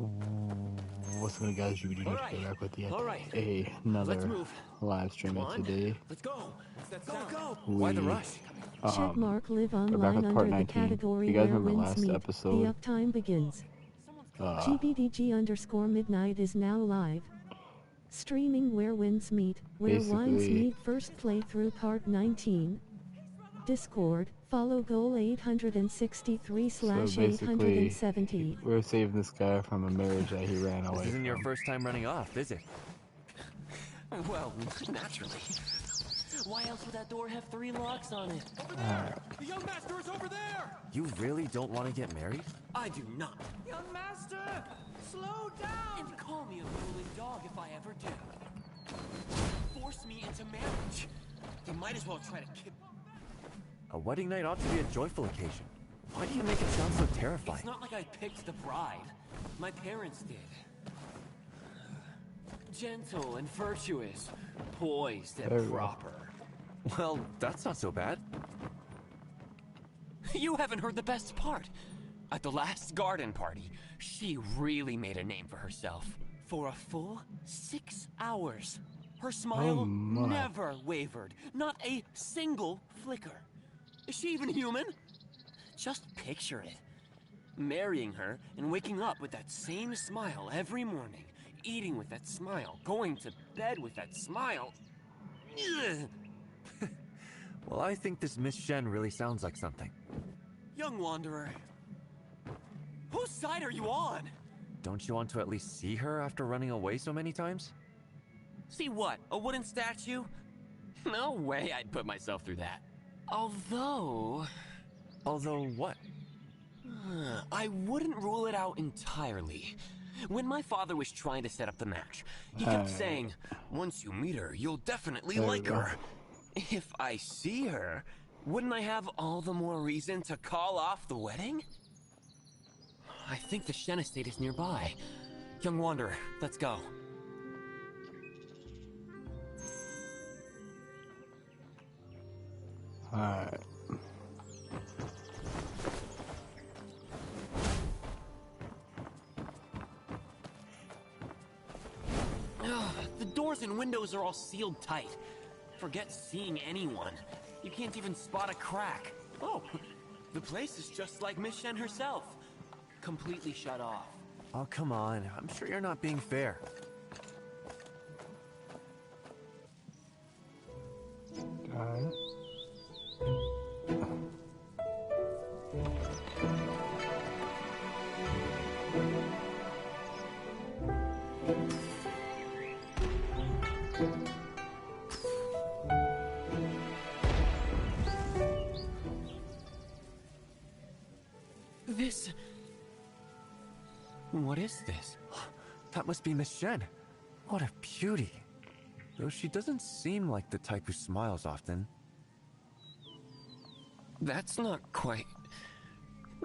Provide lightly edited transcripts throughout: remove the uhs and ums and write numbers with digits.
What's going on, guys? GBD back with yet another live stream today. Let's go. Go. Why the rush? Check mark live We're back online with part under the 19. category You guys where remember wins last meet. episode? The uptime begins. GBDG_midnight is now live. Streaming where wins meet, where wines meet first playthrough part 19. Discord, follow goal 863/870. We're saving this guy from a marriage that he ran away from. This isn't your first time running off, is it? Well, naturally. Why else would that door have 3 locks on it? Over there! The young master is over there! You really don't want to get married? I do not. Young master! Slow down! And call me a rolling dog if I ever do. Force me into marriage. You might as well try to kid. A wedding night ought to be a joyful occasion. Why do you make it sound so terrifying? It's not like I picked the bride. My parents did. Gentle and virtuous, poised and proper. Well, that's not so bad. You haven't heard the best part. At the last garden party, she really made a name for herself. For a full 6 hours. Her smile never wavered. Not a single flicker. Is she even human? Just picture it. Marrying her and waking up with that same smile every morning. Eating with that smile. Going to bed with that smile. Well, I think this Miss Shen really sounds like something. Young wanderer. Whose side are you on? Don't you want to at least see her after running away so many times? See what? A wooden statue? No way I'd put myself through that. Although what? I wouldn't rule it out entirely. When my father was trying to set up the match, he kept saying, once you meet her, you'll definitely like her. If I see her, wouldn't I have all the more reason to call off the wedding? I think the Shen estate is nearby. Young wanderer, let's go. Alright. The doors and windows are all sealed tight. Forget seeing anyone. You can't even spot a crack. Oh, the place is just like Miss Shen herself. Completely shut off. Oh, come on. I'm sure you're not being fair. Got it. What is this? That must be Miss Shen. What a beauty. Though she doesn't seem like the type who smiles often. That's not quite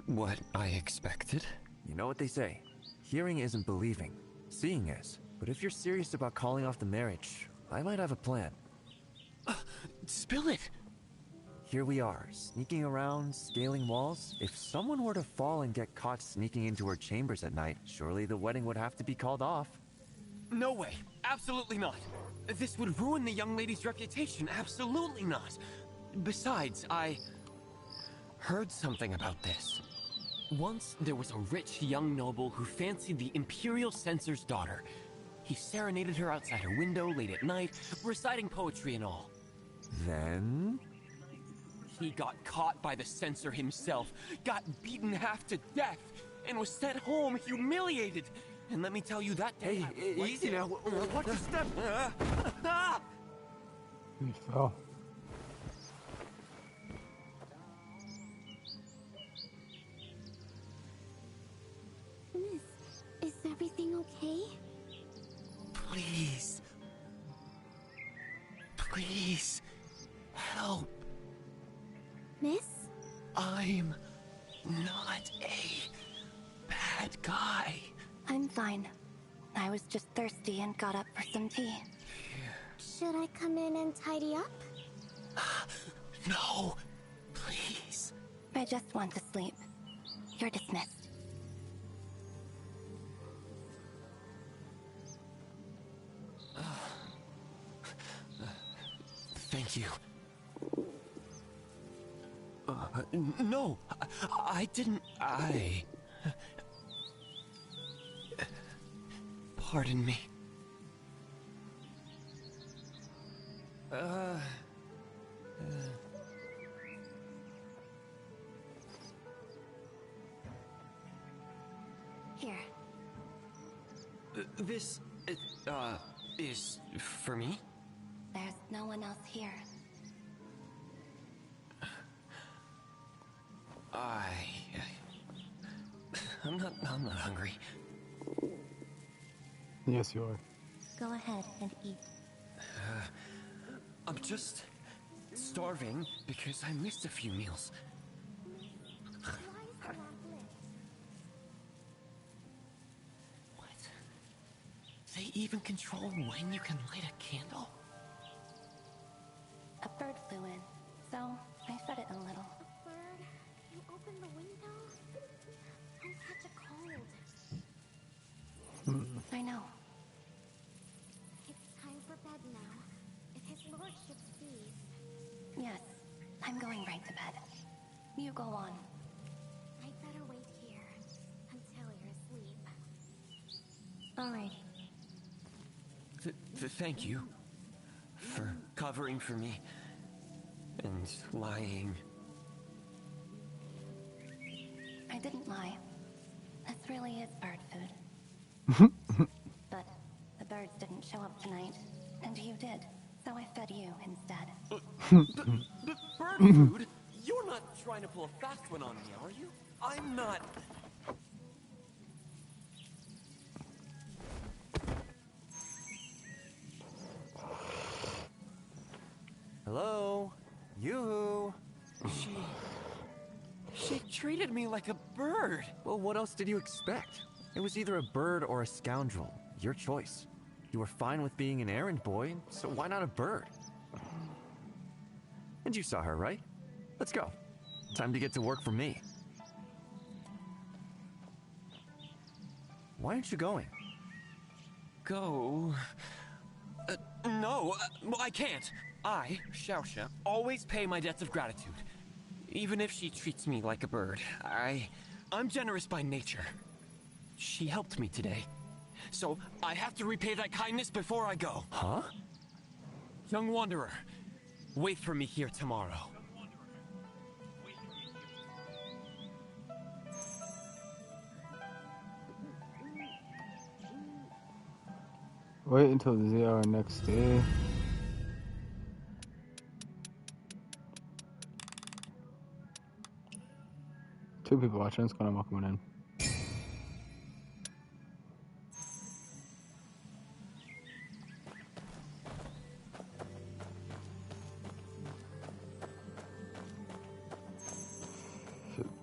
what I expected. You know what they say. Hearing isn't believing. Seeing is. But if you're serious about calling off the marriage, I might have a plan. Spill it! Here we are, sneaking around, scaling walls. If someone were to fall and get caught sneaking into her chambers at night, surely the wedding would have to be called off. No way. Absolutely not. This would ruin the young lady's reputation. Absolutely not. Besides, I heard something about this. Once, there was a rich young noble who fancied the Imperial Censor's daughter. He serenaded her outside her window late at night, reciting poetry and all. Then... he got caught by the censor himself, got beaten half to death, and was sent home humiliated. And let me tell you that day... Hey, easy now. Watch your step. He fell. Miss, is everything okay? Please. Please. Help. Miss? I'm not a bad guy. I'm fine. I was just thirsty and got up for some tea. Should I come in and tidy up? No, please. I just want to sleep. You're dismissed. Thank you. No, I didn't. Pardon me. Here. This, is for me? There's no one else here. I'm not hungry. Yes, you are. Go ahead and eat. I'm just starving because I missed a few meals. What? They even control when you can light a candle? A bird flew in, so I fed it a little. A bird? You opened the window? I'll catch a cold. I know. It's time for bed now. If his lordship sees. Yes, I'm going right to bed. You go on. I'd better wait here until you're asleep. Alrighty. Thank you for covering for me and lying. I didn't lie. This really is bird food. But the birds didn't show up tonight, and you did, so I fed you instead. Bird food? You're not trying to pull a fast one on me, are you? I'm not. Hello? Yoo-hoo! She treated me like a bird. Well, what else did you expect? It was either a bird or a scoundrel. Your choice. You were fine with being an errand boy, so why not a bird? And you saw her, right? Let's go. Time to get to work for me. Why aren't you going? Go? No, I can't. I, Xiaoxia, always pay my debts of gratitude. Even if she treats me like a bird, I'm generous by nature. She helped me today, so I have to repay that kindness before I go. Huh? Young Wanderer, wait for me here tomorrow. Wait until the ZR next day. Two people watching. It's gonna coming in.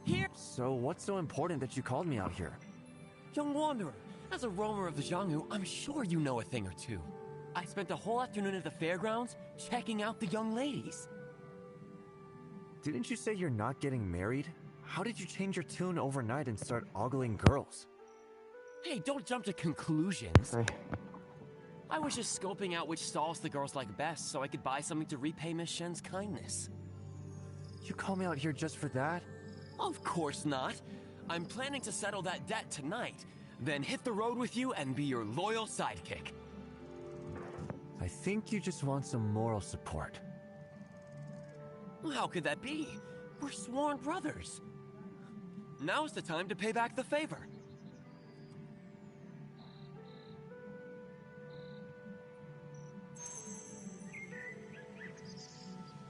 Here, So what's so important that you called me out here? Young Wanderer, as a roamer of the Jianghu, I'm sure you know a thing or two. I spent the whole afternoon at the fairgrounds checking out the young ladies. Didn't you say you're not getting married? How did you change your tune overnight and start ogling girls? Hey, don't jump to conclusions. Hey. I was just scoping out which stalls the girls like best so I could buy something to repay Miss Shen's kindness. You call me out here just for that? Of course not. I'm planning to settle that debt tonight, then hit the road with you and be your loyal sidekick. I think you just want some moral support. How could that be? We're sworn brothers. Now's the time to pay back the favor.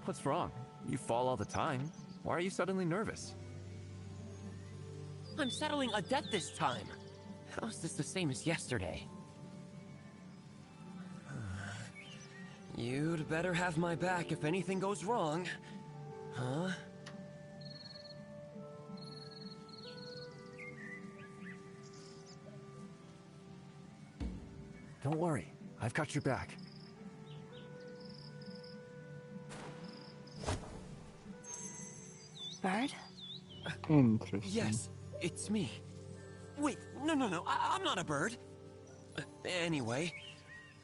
What's wrong? You fall all the time. Why are you suddenly nervous? I'm settling a debt this time. How's this the same as yesterday? You'd better have my back if anything goes wrong. Huh? Don't worry. I've got your back. Bird? Interesting. Yes, it's me. Wait, no, I'm not a bird. Anyway,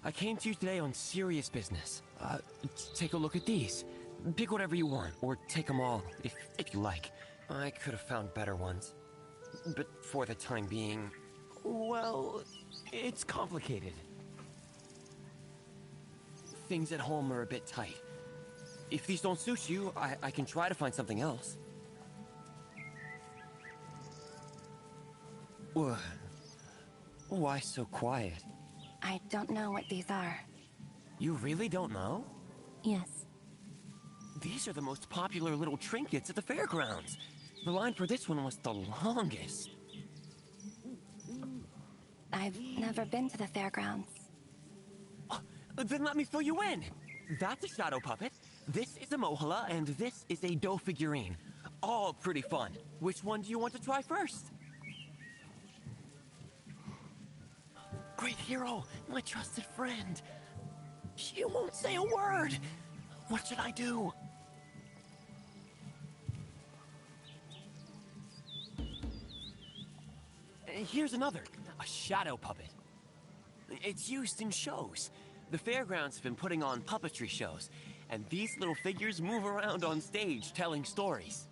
I came to you today on serious business. Take a look at these. Pick whatever you want, or take them all, if you like. I could have found better ones. But for the time being, well, it's complicated. Things at home are a bit tight. If these don't suit you, I can try to find something else. Why so quiet? I don't know what these are. You really don't know? Yes. These are the most popular little trinkets at the fairgrounds. The line for this one was the longest. I've never been to the fairgrounds. Then let me fill you in. That's a shadow puppet, this is a Mohala, and this is a dough figurine. All pretty fun. Which one do you want to try first? Great hero, my trusted friend. She won't say a word. What should I do? Here's another, a shadow puppet. It's used in shows. The fairgrounds have been putting on puppetry shows, and these little figures move around on stage telling stories.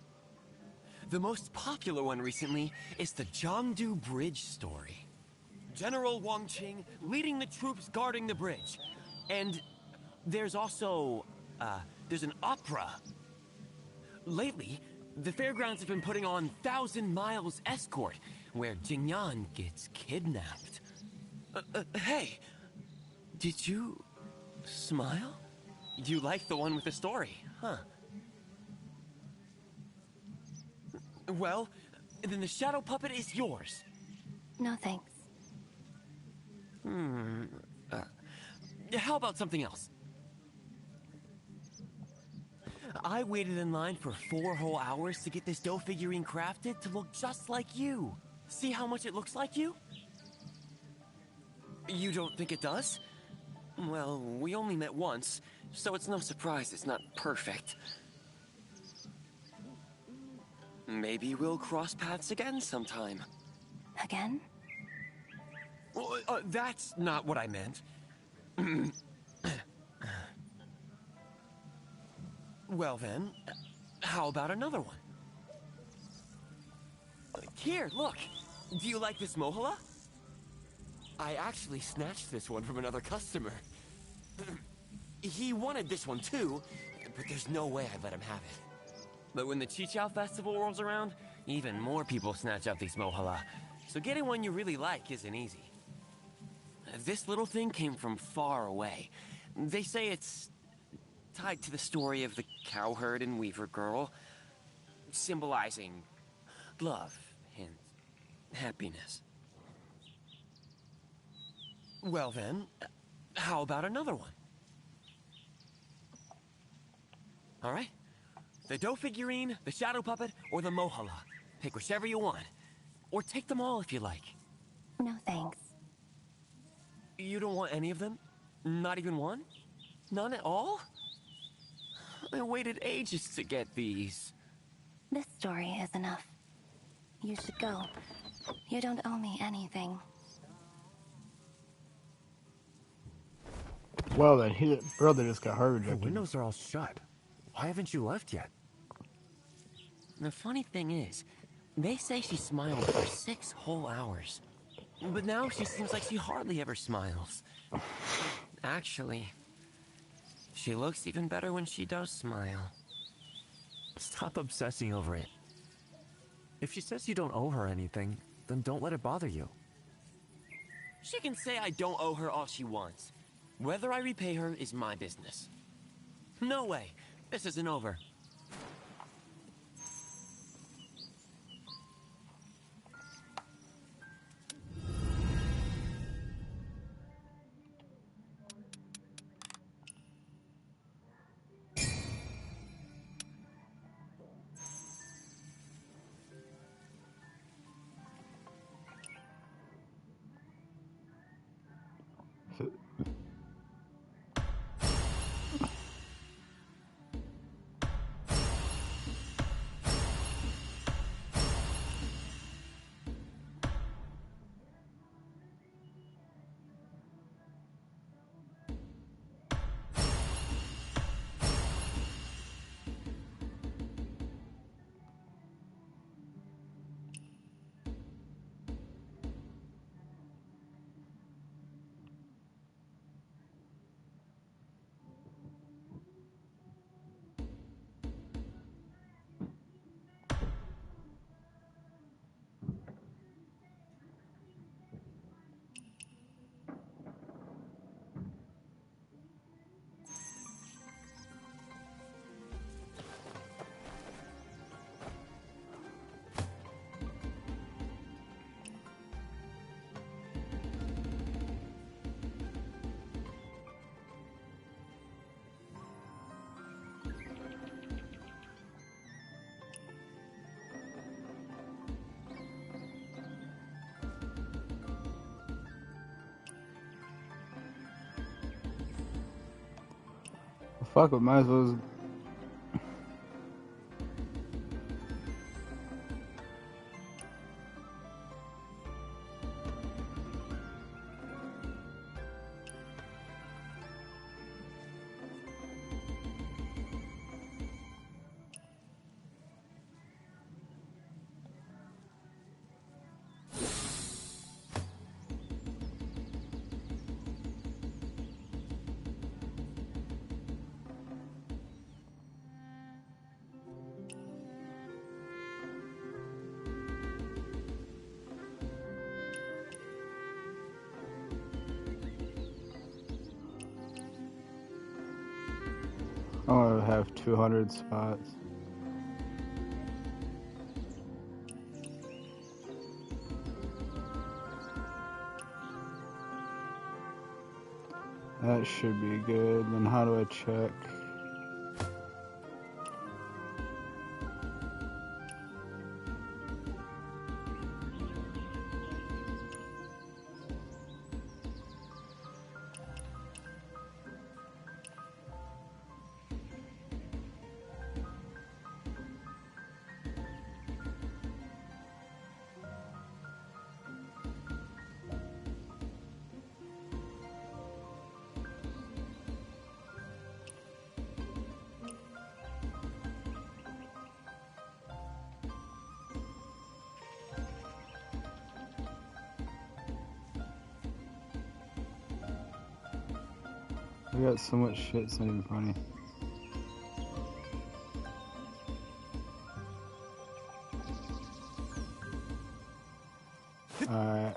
The most popular one recently is the Jiangdu Bridge story. General Wang Qing leading the troops guarding the bridge. And there's also, there's an opera. Lately, the fairgrounds have been putting on 1,000 Miles Escort, where Jingyan gets kidnapped. Hey, did you smile? You like the one with the story, huh? Well, then the shadow puppet is yours. No thanks. How about something else? I waited in line for 4 whole hours to get this dough figurine crafted to look just like you. See how much it looks like you? You don't think it does? Well, we only met once, so it's no surprise it's not perfect. Maybe we'll cross paths again sometime. Again? Well, that's not what I meant. Well then, how about another one? Here, look. Do you like this Mohala? I actually snatched this one from another customer. He wanted this one too, but there's no way I'd let him have it. But when the Chichao Festival rolls around, even more people snatch up these Mohala. So getting one you really like isn't easy. This little thing came from far away. They say it's tied to the story of the cowherd and weaver girl, symbolizing love and happiness. Well then, how about another one? All right? The dough figurine, the shadow puppet, or the Mohala. Pick whichever you want. Or take them all if you like. No thanks. You don't want any of them? Not even one? None at all? I waited ages to get these. This story is enough. You should go. You don't owe me anything. Well then, his brother just got her The rejected. windows are all shut. Why haven't you left yet? The funny thing is, they say she smiled for 6 whole hours. But now she seems like she hardly ever smiles. Actually, she looks even better when she does smile. Stop obsessing over it. If she says you don't owe her anything, then don't let it bother you. She can say I don't owe her all she wants. Whether I repay her is my business. No way. This isn't over. Fuck it, might as well. I want to have 200 spots. That should be good. Then how do I check? We got so much shit, it's not even funny. Alright,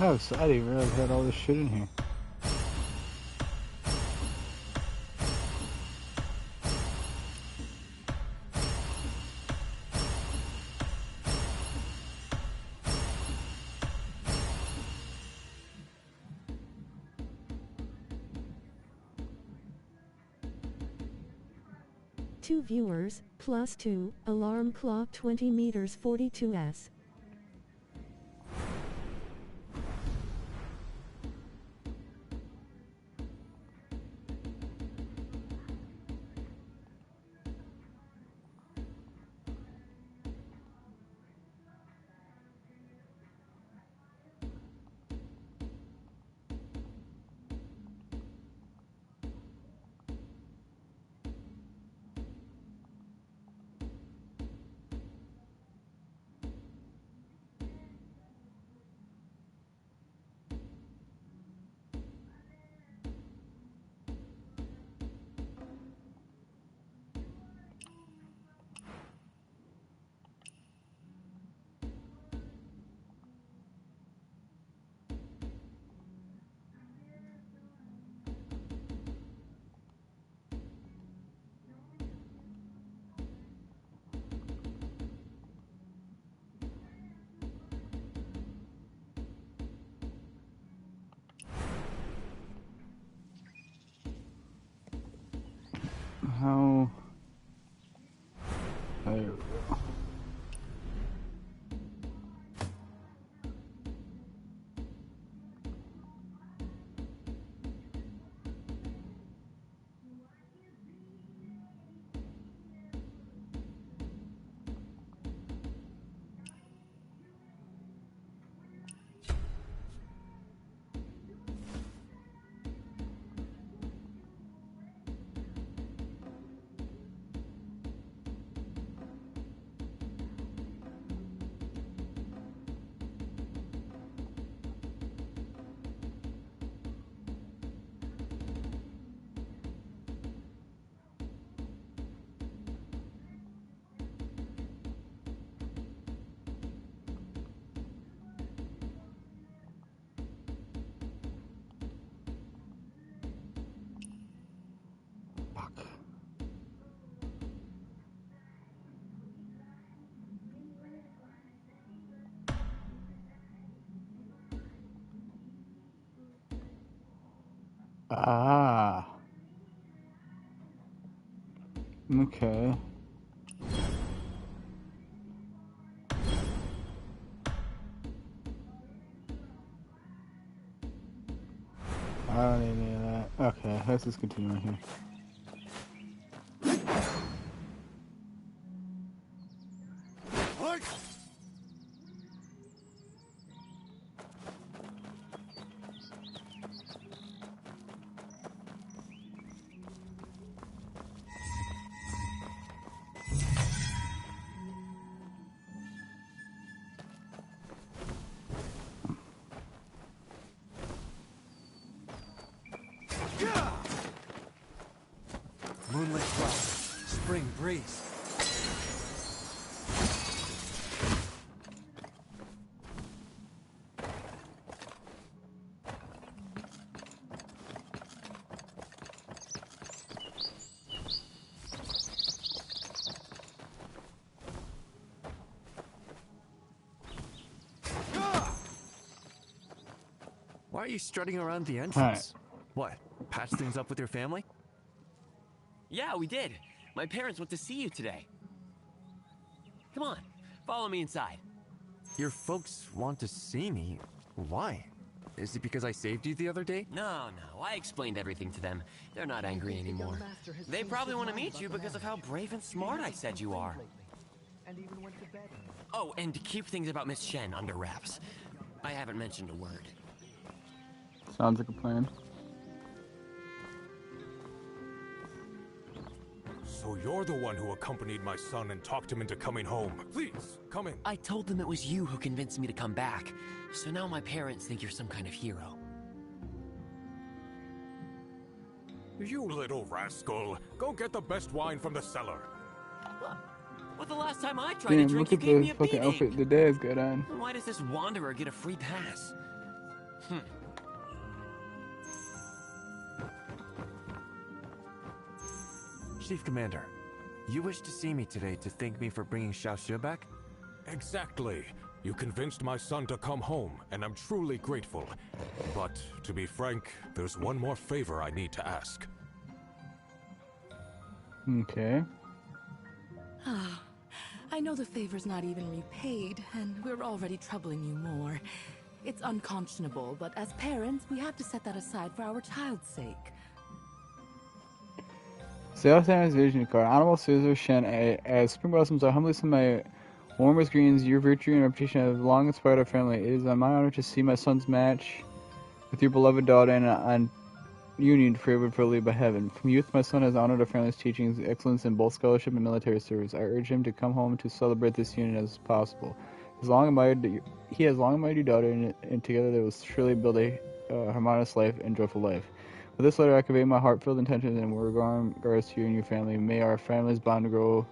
oh, so I didn't even realize I had all this shit in here. Two viewers, +2, alarm clock 20 meters 42s. How? There we go. Ah. Okay. I don't need any of that. Okay, let's just continue on here. Moonlit clouds, spring breeze. Why are you strutting around the entrance? What? Patch things up with your family? Yeah, we did. My parents went to see you today. Come on, follow me inside. Your folks want to see me? Why? Is it because I saved you the other day? No, I explained everything to them. They're not angry anymore. They probably want to meet you because of how brave and smart I said you are. Oh, and to keep things about Miss Shen under wraps. I haven't mentioned a word. Sounds like a plan. So you're the one who accompanied my son and talked him into coming home. Please, come in. I told them it was you who convinced me to come back. So now my parents think you're some kind of hero. You little rascal. Go get the best wine from the cellar. What the last time I tried to Damn, drink, look you at gave the me a fucking beating. outfit the dad's got on. Why does this wanderer get a free pass? Chief Commander, you wish to see me today to thank me for bringing Xiaoxue back? Exactly. You convinced my son to come home, and I'm truly grateful. But, to be frank, there's one more favor I need to ask. Okay. I know the favor's not even repaid, and we're already troubling you more. It's unconscionable, but as parents, we have to set that aside for our child's sake. Self-Time's vision card. Honorable Caesar Shen, as Spring Blossoms are humbly send my warmest greetings. Your virtue and reputation have long inspired our family. It is my honor to see my son's match with your beloved daughter and on union favored fully by heaven. From youth, my son has honored our family's teachings, excellence in both scholarship and military service. I urge him to come home to celebrate this union as possible. He has long admired your daughter, and together they will surely build a harmonious life and joyful life. With this letter, I convey my heartfelt intentions and regards to you and your family. May our family's bond grow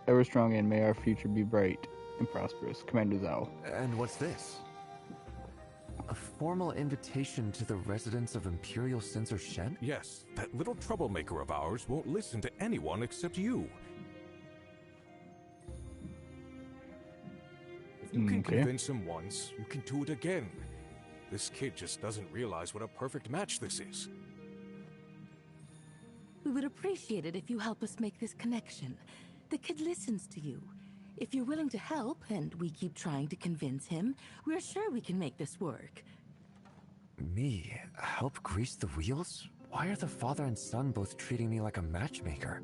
ever strong, and may our future be bright and prosperous. Commander Zhao. And what's this? A formal invitation to the residence of Imperial Censor Shen? Yes, that little troublemaker of ours won't listen to anyone except you. If you can convince him once, you can do it again. This kid just doesn't realize what a perfect match this is. We would appreciate it if you help us make this connection. The kid listens to you. If you're willing to help, and we keep trying to convince him, we're sure we can make this work. Me? Help grease the wheels? Why are the father and son both treating me like a matchmaker?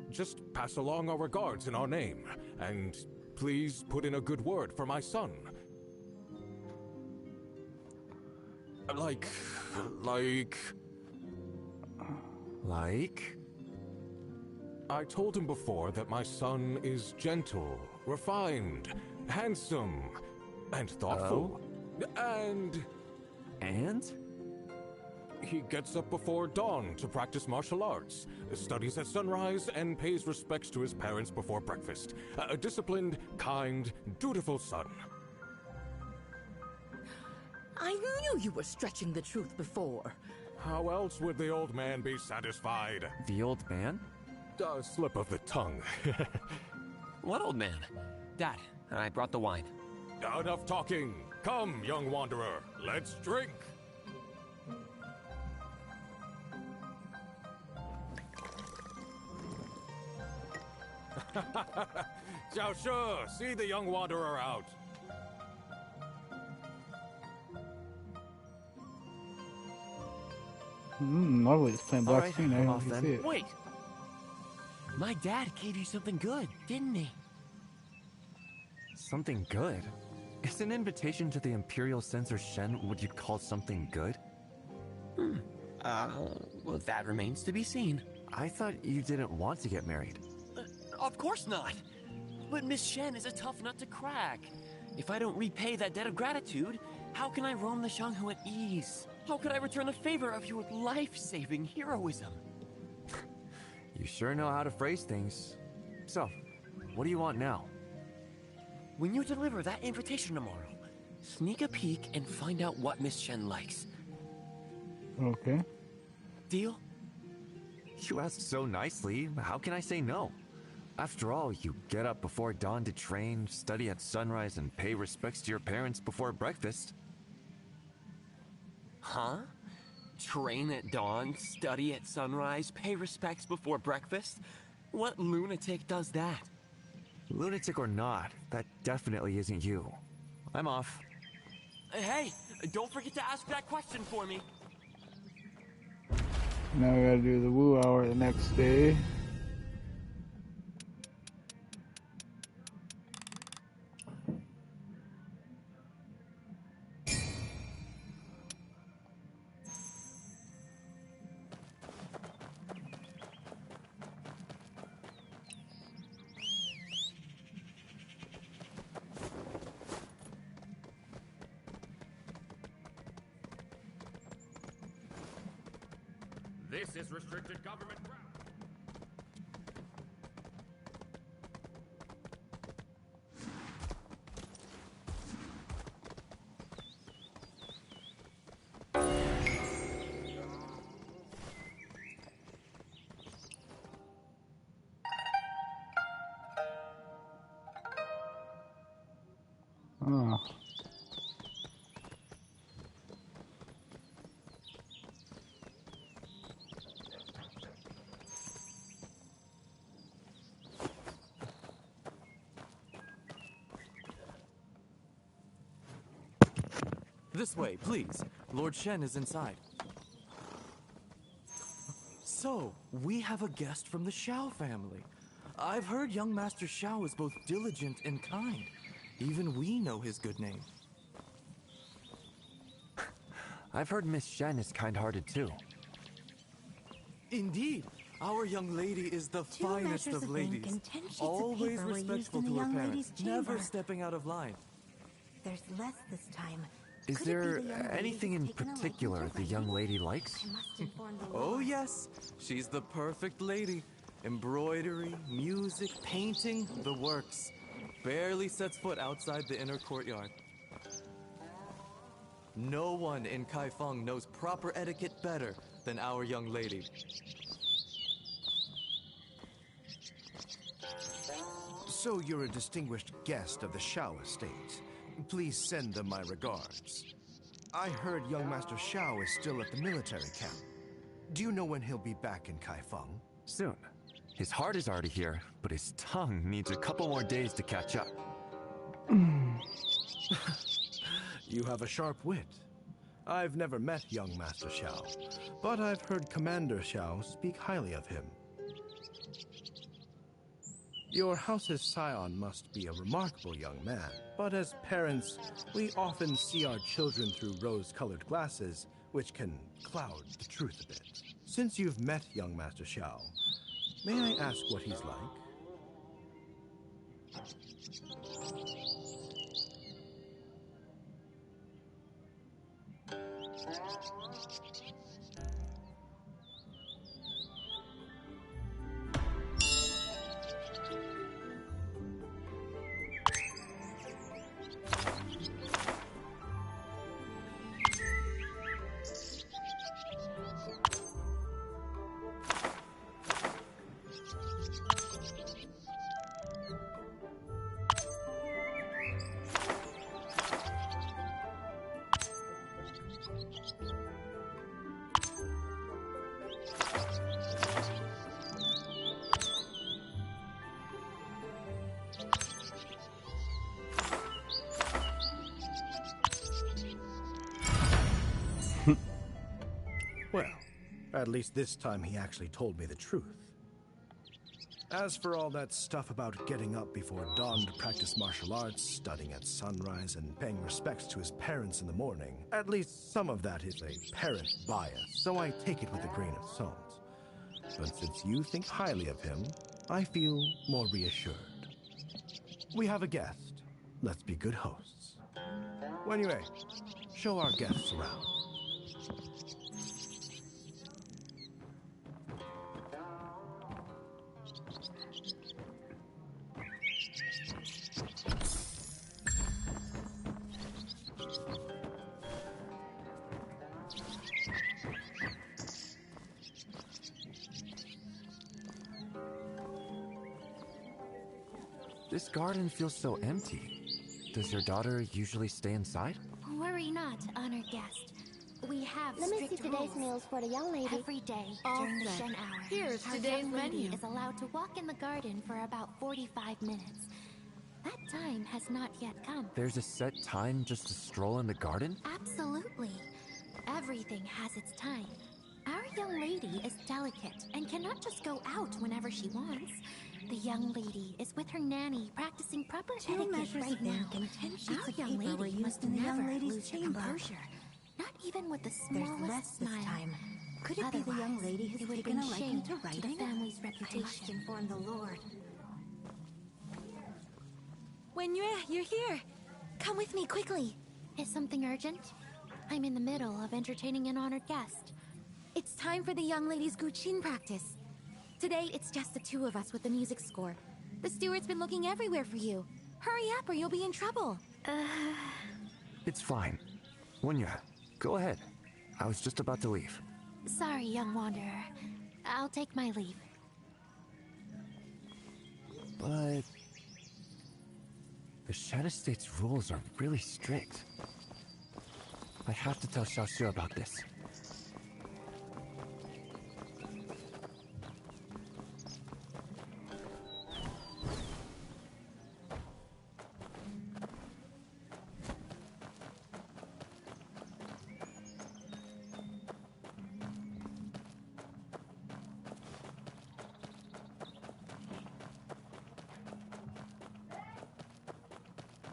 Just pass along our regards in our name, and please put in a good word for my son. Like... I told him before that my son is gentle, refined, handsome, and thoughtful. And? He gets up before dawn to practice martial arts, studies at sunrise, and pays respects to his parents before breakfast. A disciplined, kind, dutiful son. I knew you were stretching the truth before. How else would the old man be satisfied? The old man? A slip of the tongue. What old man? Dad, I brought the wine. Enough talking. Come, young wanderer, let's drink. 小舍, see the young wanderer out. Lovely. It's playing black Alright, screen. I I'm didn't off even then. see it. Wait! My dad gave you something good, didn't he? Something good? Is an invitation to the Imperial Censor Shen what you'd call something good? Well, that remains to be seen. I thought you didn't want to get married. Of course not! But Miss Shen is a tough nut to crack. If I don't repay that debt of gratitude, how can I roam the Xionghu at ease? How could I return the favor of your life-saving heroism? You sure know how to phrase things. So, what do you want now? When you deliver that invitation tomorrow, sneak a peek and find out what Miss Shen likes. Okay. Deal? You asked so nicely, how can I say no? After all, you get up before dawn to train, study at sunrise, and pay respects to your parents before breakfast. Huh? Train at dawn, study at sunrise, pay respects before breakfast? What lunatic does that? Lunatic or not, that definitely isn't you. I'm off. Hey, don't forget to ask that question for me. Now we gotta do the woo hour the next day. This is restricted government ground. Oh. This way, please. Lord Shen is inside. So, we have a guest from the Xiao family. I've heard young Master Xiao is both diligent and kind. Even we know his good name. I've heard Miss Shen is kind-hearted too. Indeed, our young lady is the finest of ladies. Always respectful to her parents, never stepping out of line. There's less this time. Is there anything in particular the young lady likes? Oh yes, she's the perfect lady. Embroidery, music, painting, the works. Barely sets foot outside the inner courtyard. No one in Kaifeng knows proper etiquette better than our young lady. So you're a distinguished guest of the Xiao estate. Please send them my regards. I heard young Master Xiao is still at the military camp. Do you know when he'll be back in Kaifeng? Soon. His heart is already here, but his tongue needs a couple more days to catch up. You have a sharp wit. I've never met young Master Xiao, but I've heard Commander Xiao speak highly of him. Your house's scion must be a remarkable young man, but as parents, we often see our children through rose-colored glasses, which can cloud the truth a bit. Since you've met young Master Xiao, may I ask what he's like? Well, at least this time he actually told me the truth. As for all that stuff about getting up before dawn to practice martial arts, studying at sunrise, and paying respects to his parents in the morning, at least some of that is a parent bias, so I take it with a grain of salt. But since you think highly of him, I feel more reassured. We have a guest. Let's be good hosts. Anyway, show our guests around. This garden feels so empty. Does your daughter usually stay inside? Worry not, honored guest. We have Let me see strict today's rules. meals for the young lady. Every day All during the set. Shen hour, Here's our today's young lady menu. is allowed to walk in the garden for about 45 minutes. That time has not yet come. There's a set time just to stroll in the garden? Absolutely. Everything has its time. Our young lady is delicate and cannot just go out whenever she wants. The young lady is with her nanny practicing proper etiquette measures right of now. ink and 10 sheets Our of young paper were lady used must in the young never lady's lose her chamber. composure. Not even with the There's smallest less this smile. time. Could it be the young Otherwise, lady has it would taken bring a liking shame to to the writing? family's I must reputation. inform the Lord. Wenyu, you're here. Come with me quickly. Is something urgent? I'm in the middle of entertaining an honored guest. It's time for the young lady's Guqin practice. Today, it's just the two of us with the music score. The steward's been looking everywhere for you. Hurry up or you'll be in trouble. It's fine. Wunya, go ahead. I was just about to leave. Sorry, young wanderer. I'll take my leave. But the Shen Estate's rules are really strict. I have to tell Xiaoxue about this.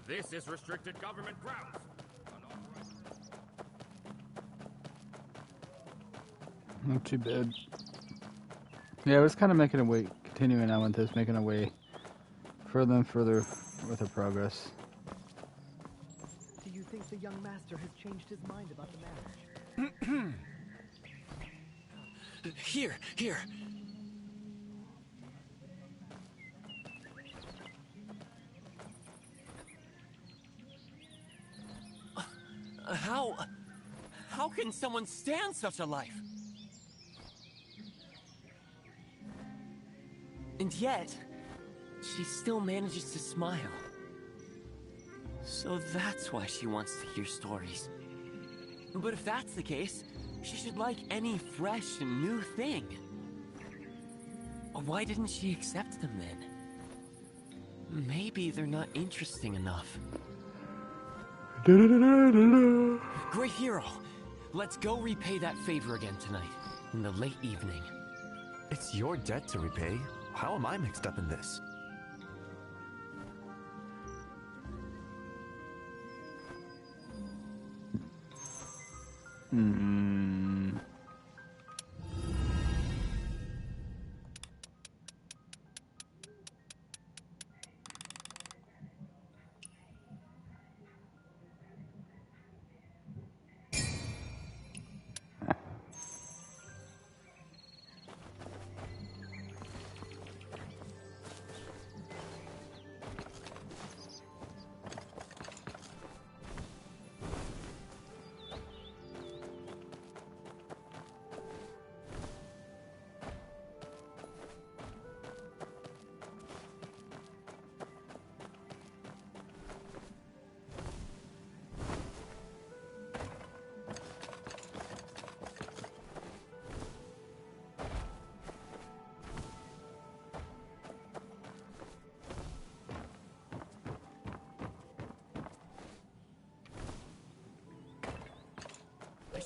This is restricted government grounds. Not too bad. Yeah, I was kind of making a way, continuing on with this, making a way further and further with the progress. Do you think the young master has changed his mind about the marriage? Here. How can someone stand such a life? And yet, she still manages to smile. So that's why she wants to hear stories. But if that's the case, She should like any fresh and new thing. Why didn't she accept them then? Maybe they're not interesting enough. Great hero! Let's go repay that favor again tonight, in the late evening. It's your debt to repay. How am I mixed up in this?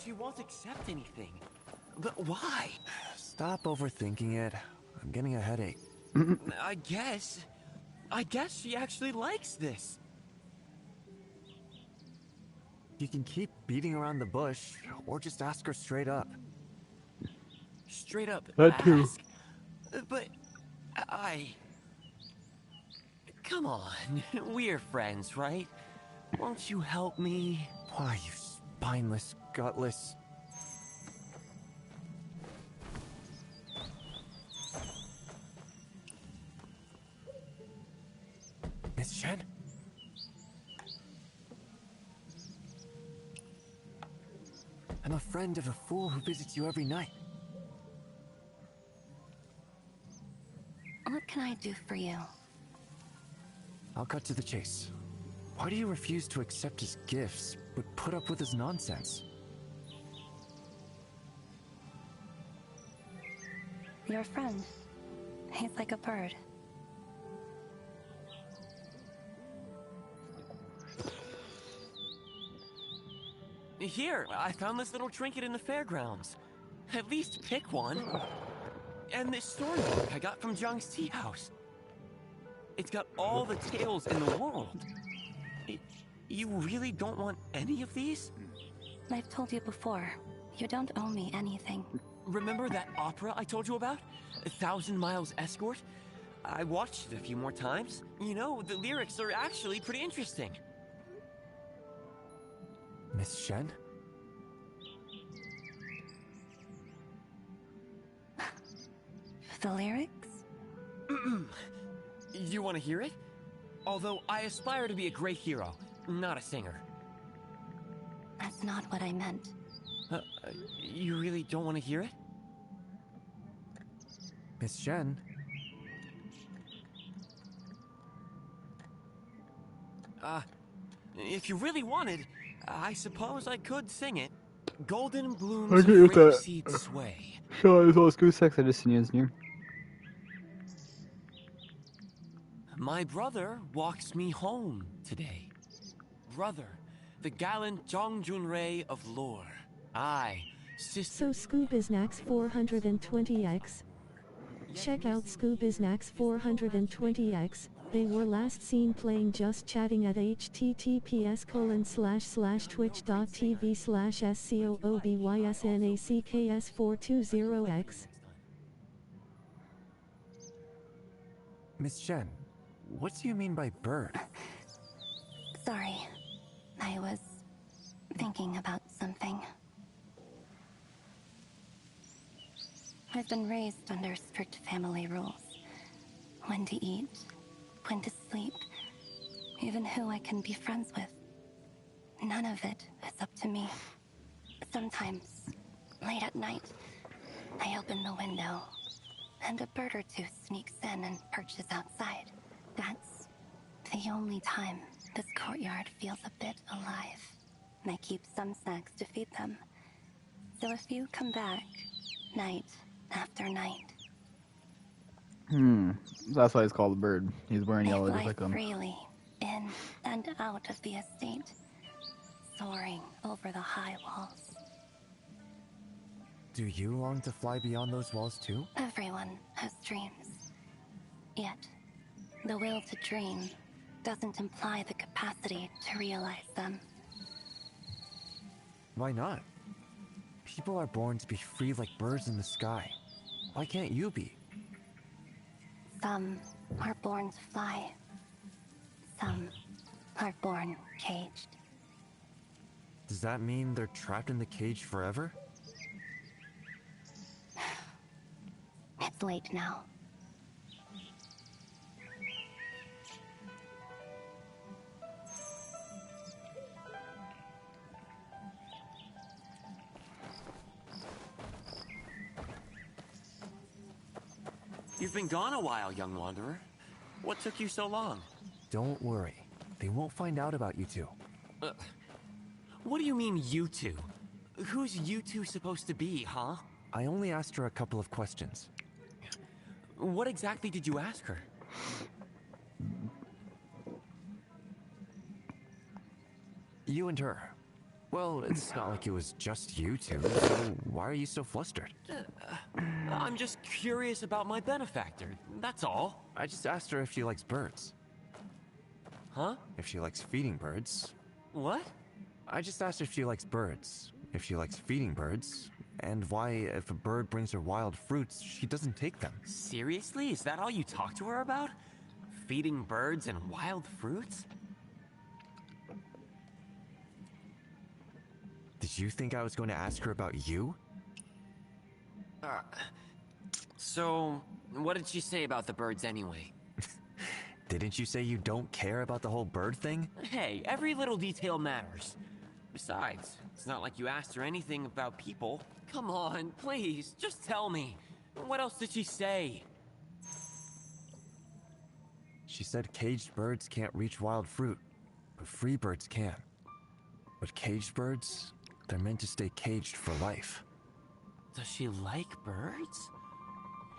She won't accept anything. But why? Stop overthinking it. I'm getting a headache. I guess she actually likes this. You can keep beating around the bush, or just ask her straight up. Straight up That too. ask. But come on, we're friends, right? Won't you help me? Why, you spineless, gutless... Miss Shen? I'm a friend of a fool who visits you every night. What can I do for you? I'll cut to the chase. Why do you refuse to accept his gifts, but put up with his nonsense? Your friend. He's like a bird. Here, I found this little trinket in the fairgrounds. At least pick one. And this storybook I got from Zhang's tea house. It's got all the tales in the world. You really don't want any of these? I've told you before, you don't owe me anything. Remember that opera I told you about? 1,000 Miles Escort? I watched it a few more times. You know, the lyrics are actually pretty interesting. Miss Shen? The lyrics? You want to hear it? Although I aspire to be a great hero, not a singer. That's not what I meant. You really don't want to hear it? Miss Shen? If you really wanted, I suppose I could sing it. Golden blooms I agree with of that. seed sway. Sure, it's all school sex I just seen near. My brother walks me home today. Brother, the gallant Zhang Junrei of lore. I, sister... So Scoobiznax 420X. Check out Scoobiznax 420X. They were last seen playing Just Chatting at https://twitch.tv/SCOOBYSNACKS420X. Miss Shen, what do you mean by bird? Sorry. I was thinking about something. I've been raised under strict family rules. When to eat, when to sleep, even who I can be friends with. None of it is up to me. Sometimes, late at night, I open the window, and a bird or two sneaks in and perches outside. That's the only time this courtyard feels a bit alive. I keep some snacks to feed them. So if you come back, night after night, That's why he's called a bird. He's wearing may yellow just fly like him. freely in and out of the estate, soaring over the high walls. Do you long to fly beyond those walls too? Everyone has dreams. Yet, the will to dream doesn't imply the capacity to realize them. Why not? People are born to be free like birds in the sky. Why can't you be? Some are born to fly. Some are born caged. Does that mean they're trapped in the cage forever? It's late now. You've been gone a while, young wanderer. What took you so long? Don't worry. They won't find out about you two. What do you mean, you two? Who's you two supposed to be, huh? I only asked her a couple of questions. What exactly did you ask her? You and her. Well, it's not like it was just you two, so why are you so flustered? I'm just curious about my benefactor, that's all. I just asked her if she likes birds. Huh? If she likes feeding birds. What? I just asked her if she likes birds, if she likes feeding birds, and why, if a bird brings her wild fruits, she doesn't take them. Seriously? Is that all you talk to her about? Feeding birds and wild fruits? Did you think I was going to ask her about you? So, what did she say about the birds anyway? Didn't you say you don't care about the whole bird thing? Hey, every little detail matters. Besides, it's not like you asked her anything about people. Come on, please, just tell me. What else did she say? She said caged birds can't reach wild fruit, but free birds can. But caged birds, they're meant to stay caged for life. Does she like birds?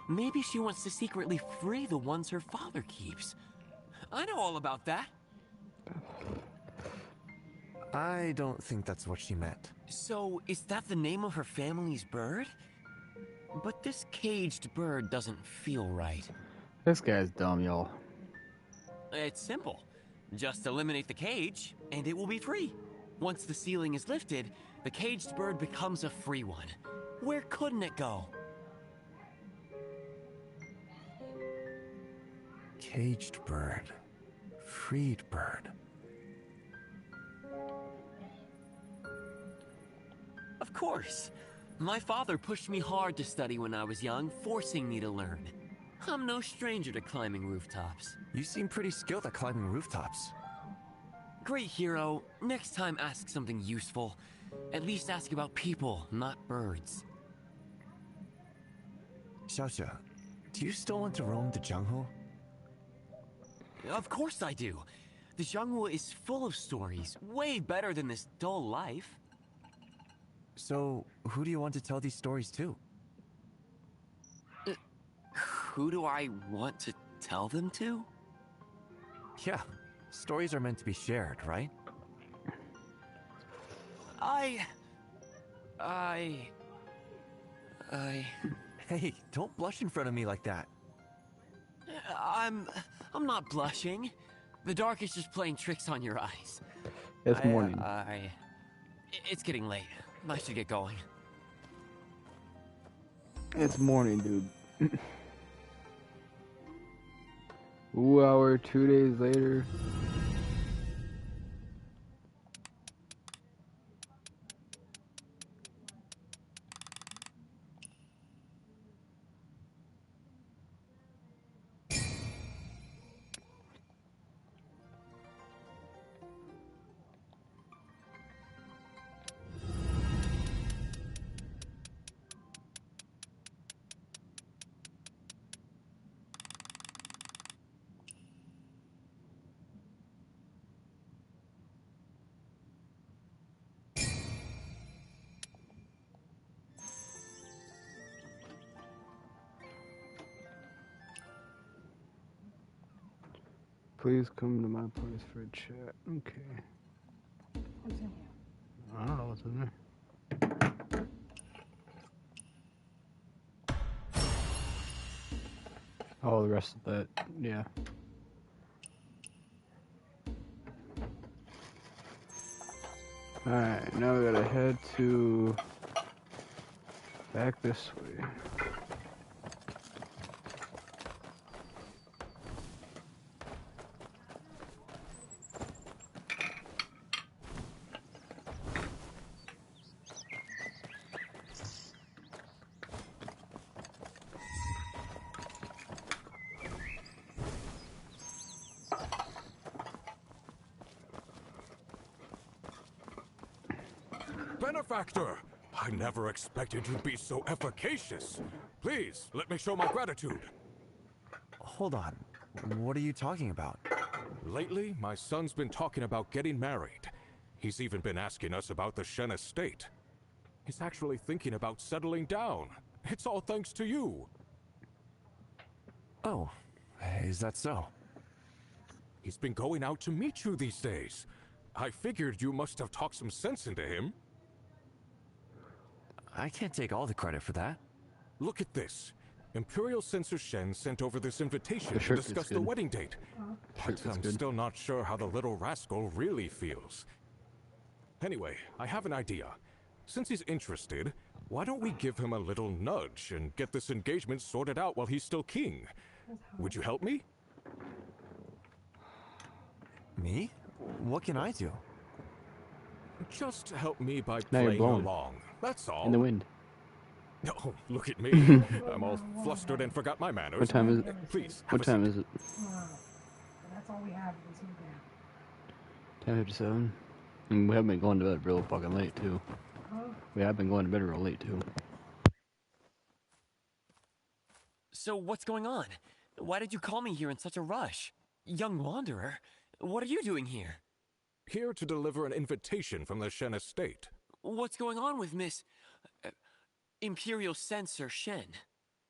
Maybe she wants to secretly free the ones her father keeps. I know all about that. I don't think that's what she meant. So, is that the name of her family's bird? But this caged bird doesn't feel right. This guy's dumb, y'all. It's simple. Just eliminate the cage, and it will be free. Once the ceiling is lifted, the caged bird becomes a free one. Where couldn't it go? Caged bird. Freed bird. Of course. My father pushed me hard to study when I was young, forcing me to learn. I'm no stranger to climbing rooftops. You seem pretty skilled at climbing rooftops. Great hero, next time ask something useful. At least ask about people, not birds. Xiaoxia, do you still want to roam the Jianghu? Of course I do. The Jianghu is full of stories, way better than this dull life. So, who do you want to tell these stories to? Who do I want to tell them to? Yeah, stories are meant to be shared, right? Hey, don't blush in front of me like that. I'm not blushing. The dark is just playing tricks on your eyes. It's morning. It's getting late. I should get going. It's morning, dude. Ooh, hour, 2 days later. Please come to my place for a chat. Okay. What's in here? I don't know what's in there. Oh, the rest of that, yeah. Alright, now we gotta head to back this way. Benefactor! I never expected you'd be so efficacious. Please, let me show my gratitude. Hold on. What are you talking about? Lately, my son's been talking about getting married. He's even been asking us about the Shen estate. He's actually thinking about settling down. It's all thanks to you. Oh, is that so? He's been going out to meet you these days. I figured you must have talked some sense into him. I can't take all the credit for that. Look at this. Imperial Censor Shen sent over this invitation to discuss the wedding date. But I'm still not sure how the little rascal really feels. Anyway, I have an idea. Since he's interested, why don't we give him a little nudge and get this engagement sorted out while he's still king? Would you help me? Me? What can I do? Just help me by Now you're playing blowing. along. That's all. In the wind. Oh, look at me. I'm all flustered and forgot my manners. What time is it? Please. What time is it? That's all we have this evening. 10:57. And we have been going to bed real fucking late too. We have been going to bed real late too. So what's going on? Why did you call me here in such a rush? Young wanderer, what are you doing here? Here to deliver an invitation from the Shen estate. What's going on with Miss... Imperial Censor Shen?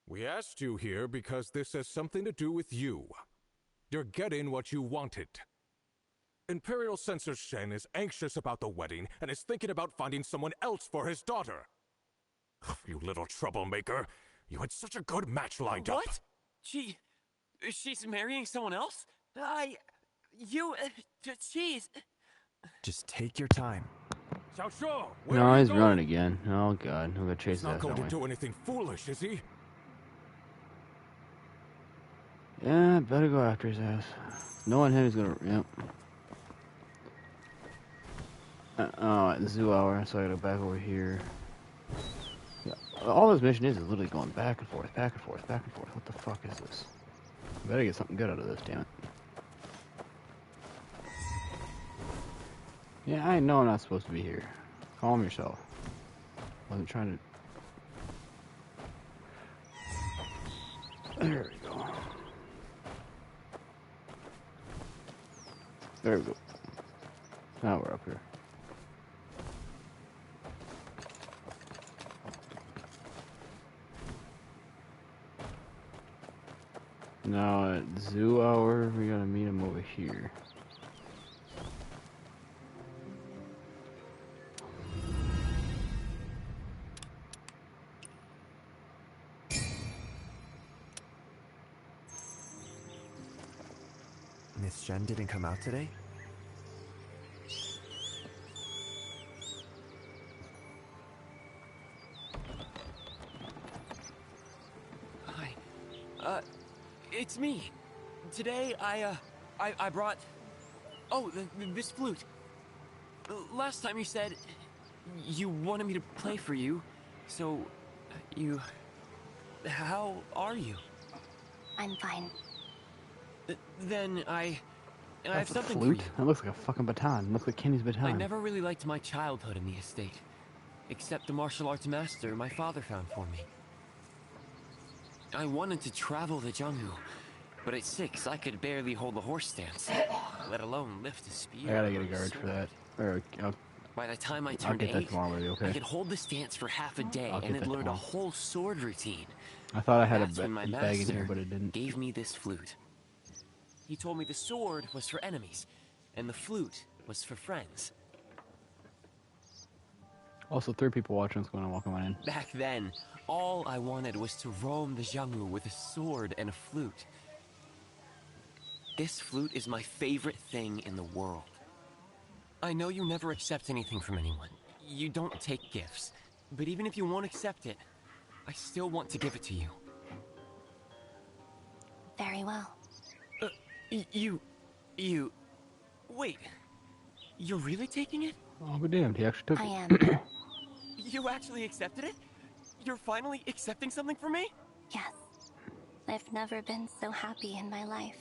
We asked you here because this has something to do with you. You're getting what you wanted. Imperial Censor Shen is anxious about the wedding and is thinking about finding someone else for his daughter. You little troublemaker. You had such a good match lined up. What? She's marrying someone else? She's... Just take your time. Xiaoshuo, No, he's running again. Oh god, we're gonna chase He's not that. going to do anything foolish, is he? Yeah, better go after his ass. Knowing him, he's gonna. Yep. Oh, at the zoo hour, so I gotta go back over here. Yeah, all this mission is literally going back and forth, back and forth, back and forth. What the fuck is this? Better get something good out of this, damn it. Yeah, I know I'm not supposed to be here. Calm yourself. Wasn't trying to... There we go. There we go. Now we're up here. Now at zoo hour, we gotta meet him over here. Miss Shen didn't come out today? Hi. It's me. Today, I brought... Oh, this flute. Last time you said you wanted me to play for you, so you... How are you? I'm fine. Then I have That's a something flute? for you. That looks like a fucking baton. It looks like Kenny's baton. I never really liked my childhood in the estate, except the martial arts master my father found for me. I wanted to travel to Jianghu, but at 6 I could barely hold a horse stance, let alone lift a spear. I gotta get or a guard sword. for that. Or, By the time I I'll turned get that 8, tomorrow, buddy, okay? I could hold the stance for half a day I'll and get had that learned a tomorrow. whole sword routine. I thought I had That's a when my bag in here, master but it didn't. gave me this flute. He told me the sword was for enemies, and the flute was for friends. Also, 3 people watching what's going on while coming in. Back then, all I wanted was to roam the Jiangwu with a sword and a flute. This flute is my favorite thing in the world. I know you never accept anything from anyone. You don't take gifts. But even if you won't accept it, I still want to give it to you. Very well. Wait. You're really taking it? Oh, but damn, he actually took I it. am. You actually accepted it? You're finally accepting something from me? Yes. I've never been so happy in my life.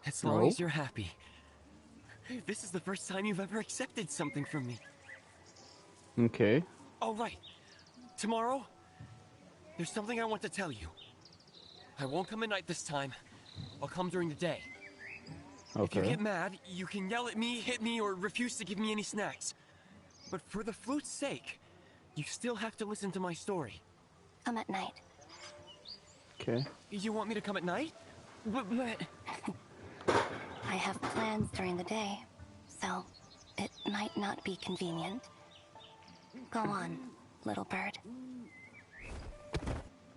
As long as you're happy. This is the first time you've ever accepted something from me. Okay. All right. Tomorrow, there's something I want to tell you. I won't come at night this time. I'll come during the day. Okay. If you get mad, you can yell at me, hit me, or refuse to give me any snacks. But for the flute's sake, you still have to listen to my story. Come at night. Okay. You want me to come at night? But... I have plans during the day, so it might not be convenient. Go on, little bird.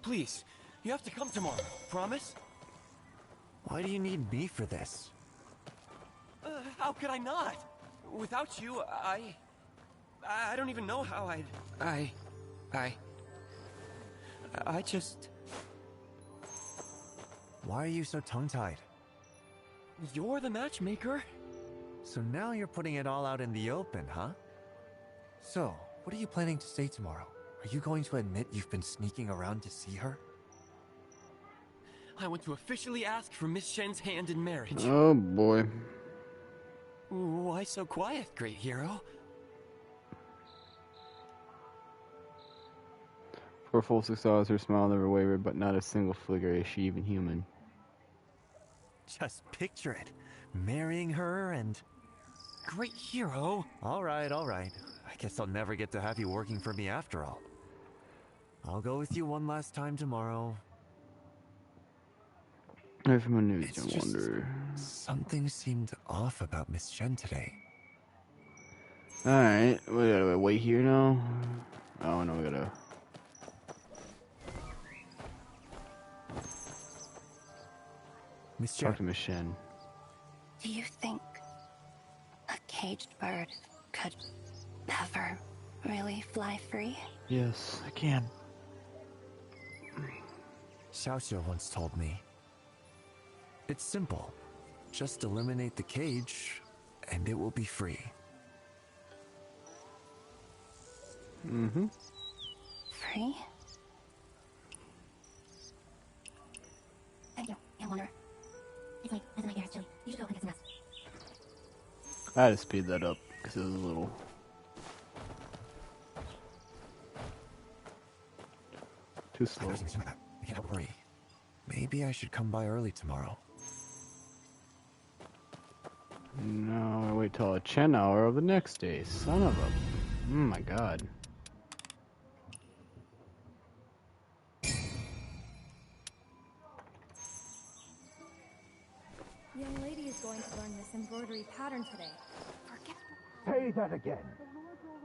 Please, you have to come tomorrow. Promise? Why do you need me for this? How could I not? Without you, I don't even know how I just... Why are you so tongue-tied? You're the matchmaker. So now you're putting it all out in the open, huh? So, what are you planning to say tomorrow? Are you going to admit you've been sneaking around to see her? I want to officially ask for Miss Shen's hand in marriage. Oh boy. Why so quiet, great hero? For a full 6 hours, her smile never wavered, but not a single flicker. Is she even human? Just picture it. Marrying her and... Great hero. Alright. I guess I'll never get to have you working for me after all. I'll go with you one last time tomorrow. If my news, I wonder. Something seemed off about Miss Shen today. Alright, we gotta wait here now. Oh no, we gotta... Miss Shen. Talk to Miss Shen. Do you think a caged bird could ever really fly free? Yes, I can. Xiaoxiu once told me. It's simple. Just eliminate the cage, and it will be free. Mm-hmm. Free? Thank you. I wonder. It's late. As my hair is chilly. You should go and get some rest. I had to speed that up because it was a little too slow. I can't worry. Maybe I should come by early tomorrow. No, I wait till a Chen hour of the next day. Son of a... Oh my god. Young lady is going to learn this embroidery pattern today. Say that again.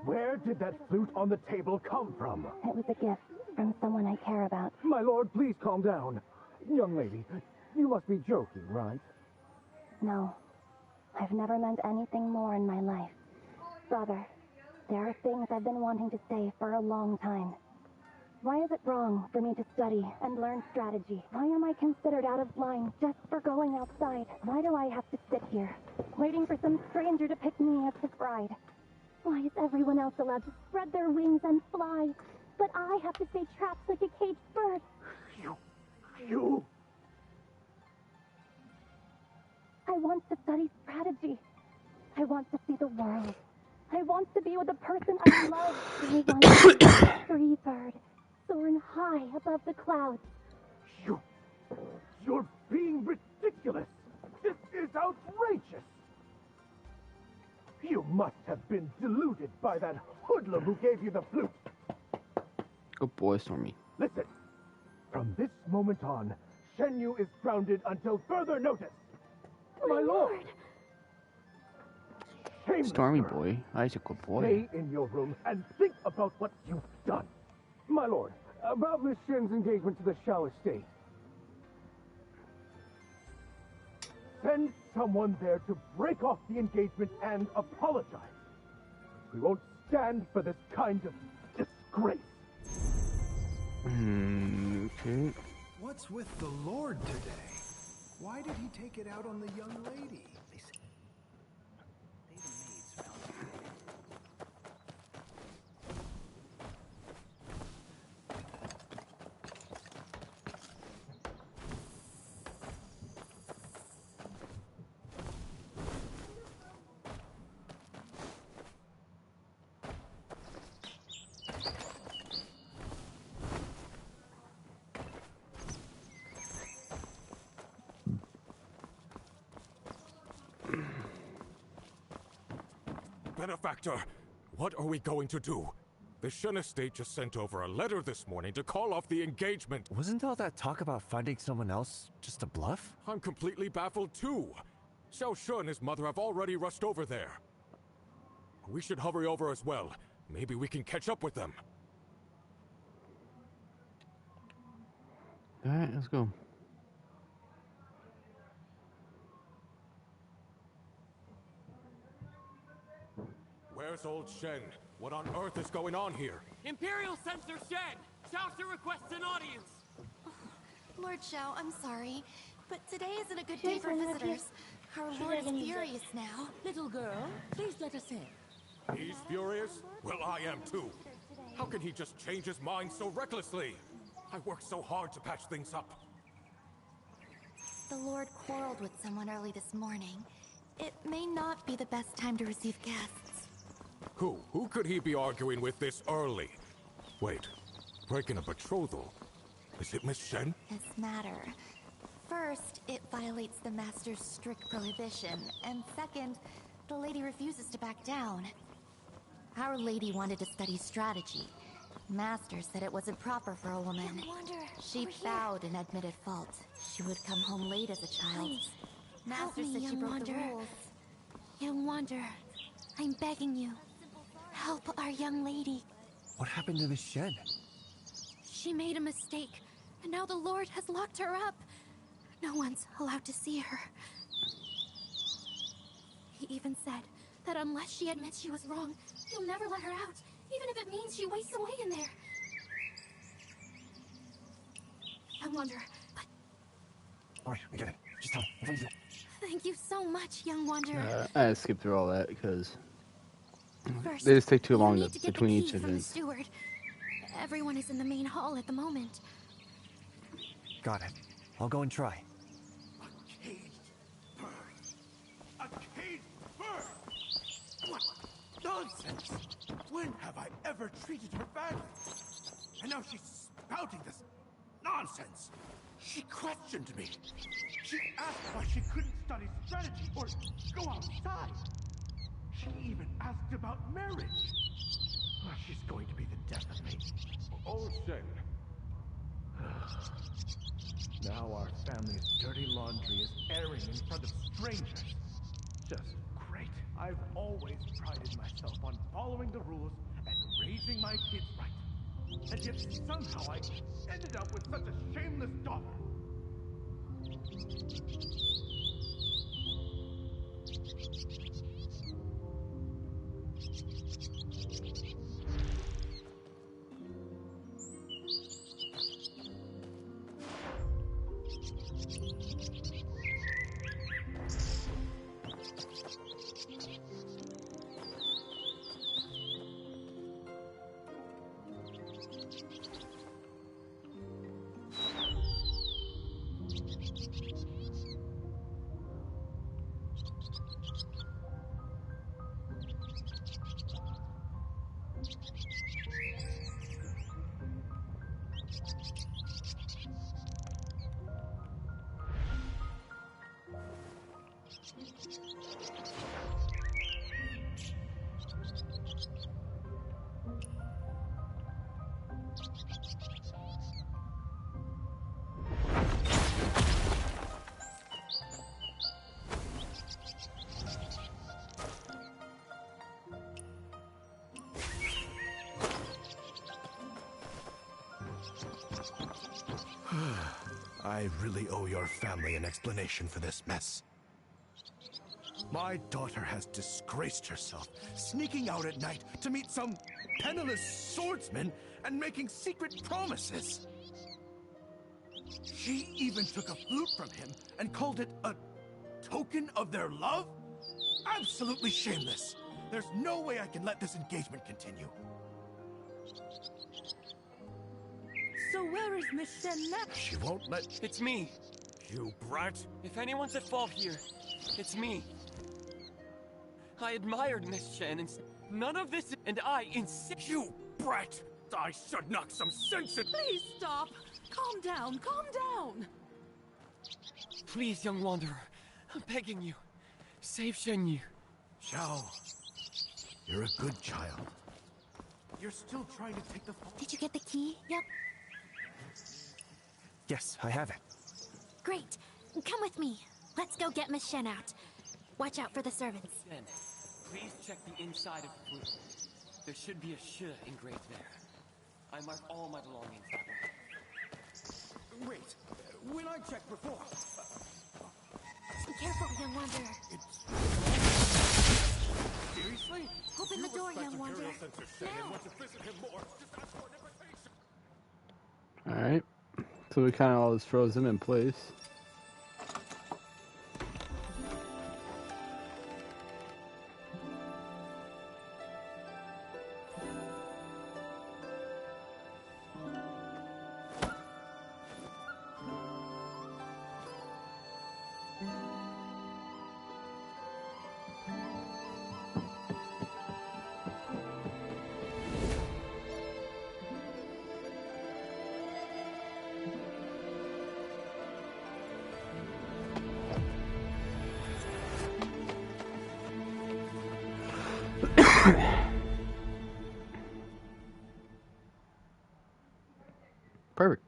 Where did that flute on the table come from? It was a gift from someone I care about. My lord, please calm down. Young lady, you must be joking, right? No. I've never meant anything more in my life. Brother, there are things I've been wanting to say for a long time. Why is it wrong for me to study and learn strategy? Why am I considered out of line just for going outside? Why do I have to sit here, waiting for some stranger to pick me as his bride? Why is everyone else allowed to spread their wings and fly, but I have to stay trapped like a caged bird? You... I want to study strategy. I want to see the world. I want to be with the person I love. I want to be a free bird, soaring high above the clouds. You're being ridiculous. This is outrageous. You must have been deluded by that hoodlum who gave you the flute. Good boy, Stormy. Listen, from this moment on, Shen Yu is grounded until further notice. My lord! Stormy boy. I's a good boy. Stay in your room and think about what you've done. My lord, about Miss Shen's engagement to the Shao estate. Send someone there to break off the engagement and apologize. We won't stand for this kind of disgrace. Okay. What's with the Lord today? Why did he take it out on the young lady? Benefactor, what are we going to do? The Shen estate just sent over a letter this morning to call off the engagement. Wasn't all that talk about finding someone else just a bluff? I'm completely baffled too. Xiao Shun and his mother have already rushed over there. We should hurry over as well. Maybe we can catch up with them. Alright, let's go. Where's old Shen? What on earth is going on here? Imperial Censor Shen! Xiao requests an audience! Lord Xiao, I'm sorry, but today isn't a good day for visitors. Our lord is furious now. Little girl, please let us in. He's furious? Well, I am too. How can he just change his mind so recklessly? I worked so hard to patch things up. The Lord quarreled with someone early this morning. It may not be the best time to receive guests. Who? Who could he be arguing with this early? Wait, breaking a betrothal? Is it Miss Shen? This matter. First, it violates the Master's strict prohibition, and second, the lady refuses to back down. Our lady wanted to study strategy. Master said it wasn't proper for a woman. She bowed and admitted fault. She would come home late as a child. Please, Master said she broke the rules. Young Wanderer, I'm begging you. Help our young lady. What happened to Miss Shen? She made a mistake, and now the Lord has locked her up. No one's allowed to see her. He even said that unless she admits she was wrong, he'll never let her out, even if it means she wastes away in there. Young Wanderer, but... Alright, we get it. Just tell me. Thank you so much, Young Wanderer. I skipped through all that because First, they just take too you long need to get between the each key from the event. steward. Everyone is in the main hall at the moment. Got it. I'll go and try. A caged bird! What nonsense! When have I ever treated her badly? And now she's spouting this nonsense. She questioned me. She asked why she couldn't study strategy or go outside. She even asked about marriage. Oh, she's going to be the death of me. Oh, Shen. Now our family's dirty laundry is airing in front of strangers. Just great. I've always prided myself on following the rules and raising my kids right. And yet somehow I ended up with such a shameless daughter. I really owe your family an explanation for this mess. My daughter has disgraced herself, sneaking out at night to meet some penniless swordsman and making secret promises. She even took a flute from him and called it a token of their love? Absolutely shameless. There's no way I can let this engagement continue. So where is Miss Shen now? She won't let... It's me. You brat. If anyone's at fault here, it's me. I admired Miss Shen, and none of this, and I insist. You brat! I should knock some sense in. Please stop. Calm down. Calm down. Please, young wanderer, I'm begging you, save Shen Yu. Xiao, you're a good child. You're still trying to take the fall. Did you get the key? Yep. Yes, I have it. Great. Come with me. Let's go get Miss Shen out. Watch out for the servants. Shen, please check the inside of the flute. There should be a sh engraved there. I marked all my belongings that way. Wait, when I checked before... Be careful, young wanderer. Seriously? Open the door, young wanderer. Now. Alright. So we kind of all just froze him in place. Perfect.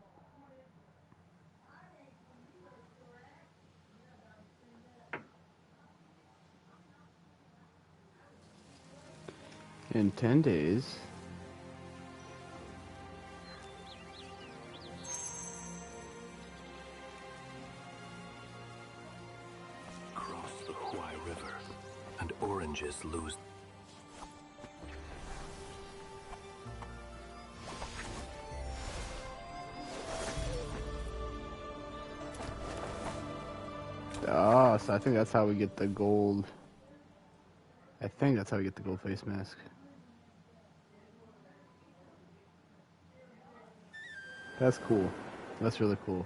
In 10 days. Cross the Huai River, and oranges lose. Ah, so I think that's how we get the gold. I think that's how we get the gold face mask. That's cool. That's really cool.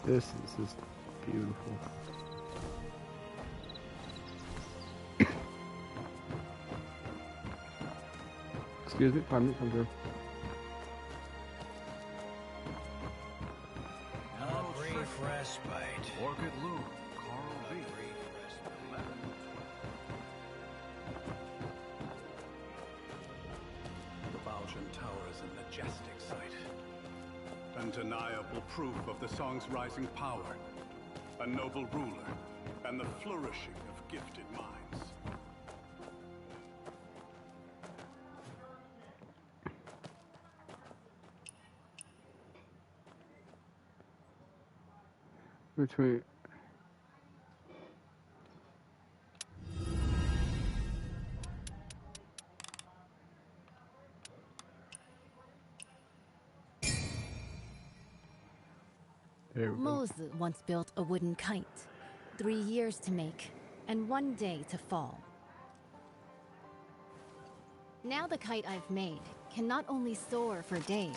This is just beautiful. Excuse me, pardon me, come through. A brief respite. Orchid Loom, Coral B. The Baoshan Tower is a majestic sight. Undeniable proof of the song's rising power. A noble ruler, and the flourishing of gifted minds. Retweet. Mozi once built a wooden kite. 3 years to make, and 1 day to fall. Now the kite I've made can not only soar for days,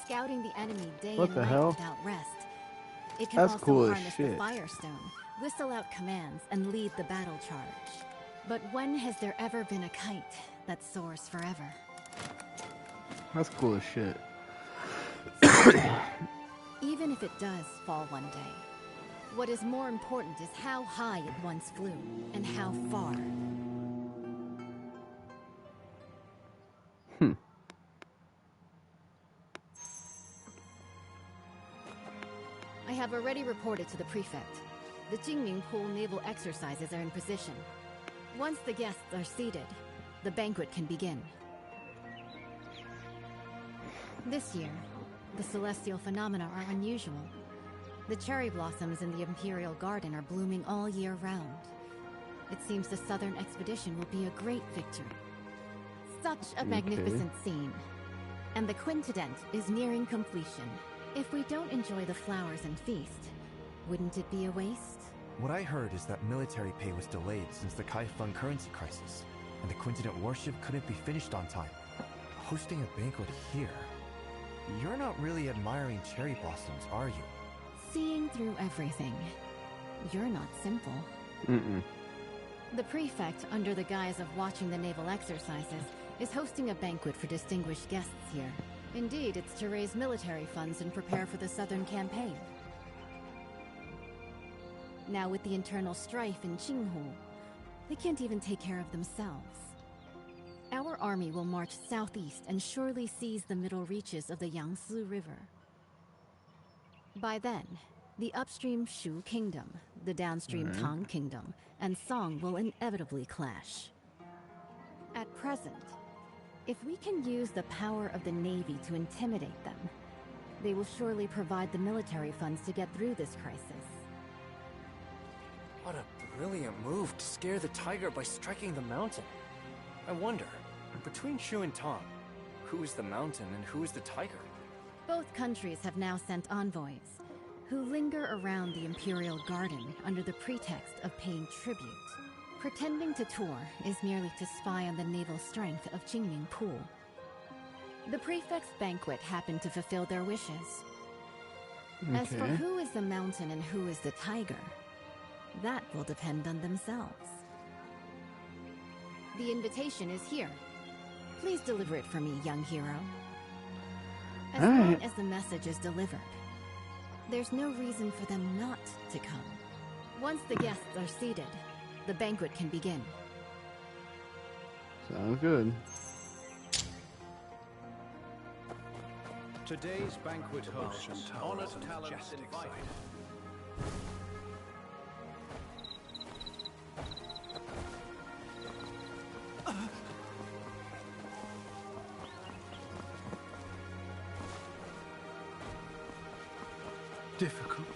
scouting the enemy day and night without rest. It can also harness the Firestone, whistle out commands, and lead the battle charge. But when has there ever been a kite that soars forever? That's cool as shit. Even if it does fall one day, what is more important is how high it once flew, and how far. I have already reported to the prefect. The Jingming Pool naval exercises are in position. Once the guests are seated, the banquet can begin. This year, the celestial phenomena are unusual. The cherry blossoms in the Imperial Garden are blooming all year round. It seems the Southern expedition will be a great victory. Such a magnificent scene. And the quintident is nearing completion. If we don't enjoy the flowers and feast, wouldn't it be a waste? What I heard is that military pay was delayed since the Kaifeng currency crisis, and the quintident warship couldn't be finished on time. Hosting a banquet here? You're not really admiring cherry blossoms, are you? Seeing through everything. You're not simple. The prefect, under the guise of watching the naval exercises, is hosting a banquet for distinguished guests here. Indeed, it's to raise military funds and prepare for the Southern campaign. Now with the internal strife in Qinghu, they can't even take care of themselves. Our army will march southeast and surely seize the middle reaches of the Yangtze River. By then, the upstream Shu Kingdom, the downstream Tang Kingdom, and Song will inevitably clash. At present, if we can use the power of the Navy to intimidate them, they will surely provide the military funds to get through this crisis. What a brilliant move to scare the tiger by striking the mountain. I wonder, between Shu and Tang, who is the mountain and who is the tiger? Both countries have now sent envoys, who linger around the Imperial Garden under the pretext of paying tribute. Pretending to tour is merely to spy on the naval strength of Jingming Pool. The prefect's banquet happened to fulfill their wishes. As for who is the mountain and who is the tiger, that will depend on themselves. The invitation is here. Please deliver it for me, young hero. As long as the message is delivered, there's no reason for them not to come. Once the guests are seated, the banquet can begin. Sounds good. Today's banquet host, honored talents invited. Difficult.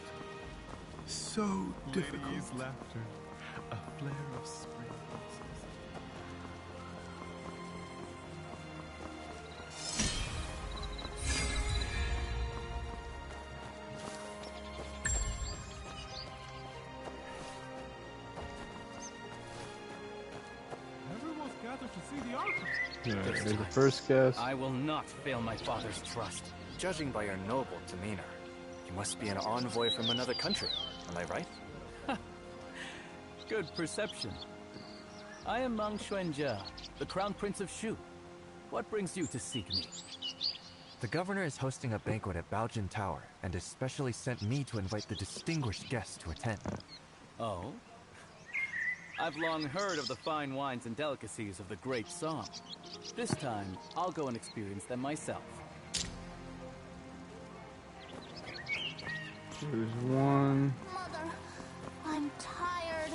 So difficult. Lady's laughter, a flare of spring. Everyone's gathered to see the artist. There's the first guest. I will not fail my father's trust. Judging by your noble demeanor, you must be an envoy from another country. Am I right? Good perception. I am Mang Xuanjia, the Crown Prince of Shu. What brings you to seek me? The governor is hosting a banquet at Baojin Tower and has specially sent me to invite the distinguished guests to attend. Oh? I've long heard of the fine wines and delicacies of the Great Song. This time, I'll go and experience them myself. There's one. Mother, I'm tired.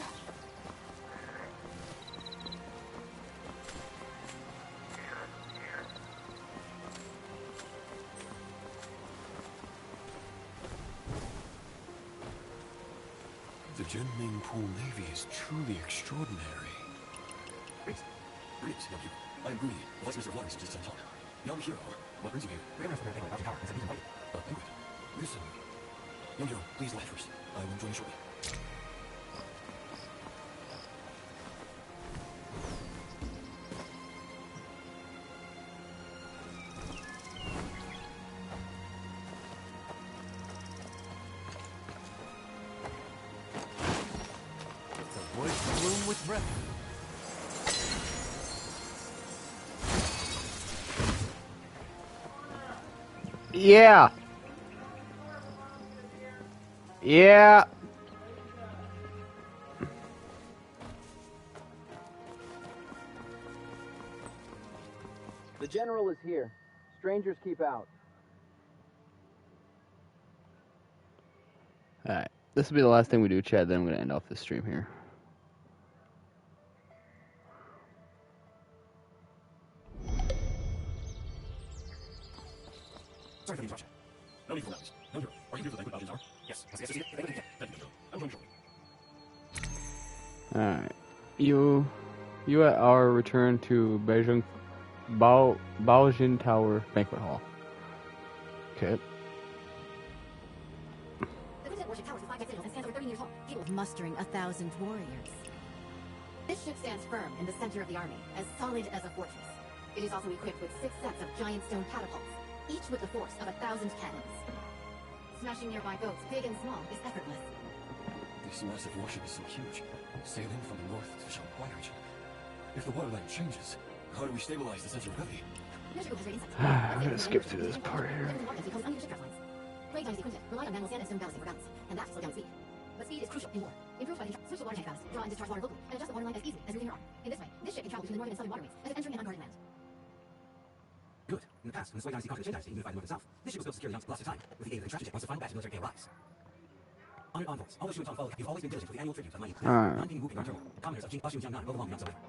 The Jingming Pool Navy is truly extraordinary. Greetings, young hero. I am Guni, Vice Minister of Lawrence to Xianchang. Young hero, what brings you here? The governor from their banquet at Baojin Tower and said he's invited. A banquet? Listen. Young hero, please lie first. I will join you shortly. Yeah. Yeah. The general is here. Strangers keep out. Alright. This will be the last thing we do, Chad, then I'm going to end off this stream here. Sorry for the interruption. No need for that. No hero. Are you here for the banquet Belgians are? Yes. Yes, yes, yes. Thank you. I'm going shortly. Alright. You at our return to Baojin Tower Banquet Hall. Okay. Capable of mustering 1,000 warriors. This ship stands firm in the center of the army, as solid as a fortress. It is also equipped with 6 sets of giant stone catapults, each with the force of 1,000 cannons. Smashing nearby boats, big and small, is effortless. This massive warship is so huge, sailing from the north to the Shanghai region. If the waterline changes, how do we stabilize the center of gravity? I'm gonna skip through this part here. Ray Dynasty Quintet relied on manual sand and stone ballasting for balance, and that slowed down speed. But speed is crucial in war. Improved by the switch to water tank ballast, draw and discharge water locally, and adjust the waterline as easily as moving your arm. In this way, this ship can travel between the northern and southern waterways, as if entering an unguarded land. Good. In the past, when the Sui Dynasty conquered the Qin Dynasty and unified the north and south, this ship was built to secure the Yangtze lost to time, with the aid of the extraction ship once the final batch of military arrives. Honored envoys, although Xu and Tong followed, you've always been diligent with the annual tribute of mining clear. Non-ping Wu Ping terminal, commoners of Jing Jiangnan overwhelm the Yangtze River.